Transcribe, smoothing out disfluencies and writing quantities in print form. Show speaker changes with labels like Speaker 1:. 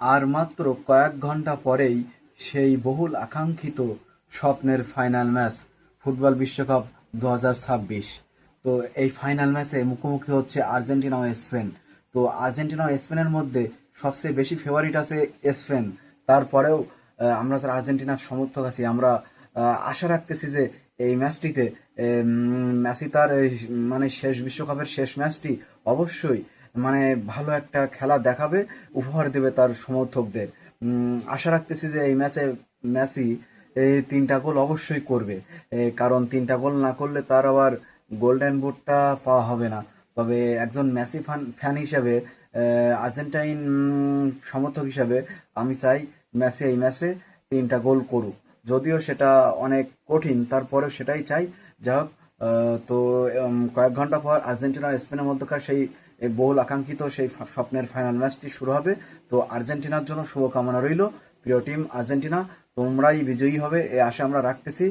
Speaker 1: আর মাত্র কয়েক ঘন্টা পরেই সেই বহুল আকাঙ্ক্ষিত স্বপ্নের ফাইনাল ম্যাচ ফুটবল বিশ্বকাপ 2026। তো এই ফাইনাল ম্যাচে মুখোমুখি হচ্ছে আর্জেন্টিনা ও স্পেন। তো আর্জেন্টিনা ও স্পেনের মধ্যে সবচেয়ে বেশি ফেভারিট আছে স্পেন। তারপরেও আমরা যারা আর্জেন্টিনার সমর্থক আছি, আমরা আশা রাখতেছি যে এই ম্যাচটিতে মেসি তার মানে শেষ বিশ্বকাপের শেষ ম্যাচটি অবশ্যই মানে ভালো একটা খেলা দেখাবে, উপহার দেবে তার সমর্থকদের। আশা রাখতেছি যে এই ম্যাচে মেসি এই 3টা গোল অবশ্যই করবে। কারণ 3টা গোল না করলে তার আবার গোল্ডেন বুটটা পাওয়া হবে না। তবে একজন মেসি ফ্যান হিসেবে, আর্জেন্টাইন সমর্থক হিসেবে আমি চাই মেসি এই ম্যাচে 3টা গোল করুক। যদিও সেটা অনেক কঠিন, তারপরেও সেটাই চাই। যাই হোক, তো কয়েক ঘন্টা পর আর্জেন্টিনা আর স্পেনের মধ্যকার সেই বহুল আকাঙ্ক্ষিত সেই স্বপ্নের ফাইনাল ম্যাচটি শুরু হবে। তো আর্জেন্টিনার জন্য শুভকামনা রইল। প্রিয় টিম আর্জেন্টিনা, তোমরাই বিজয়ী হবে এই আশা আমরা রাখতেছি।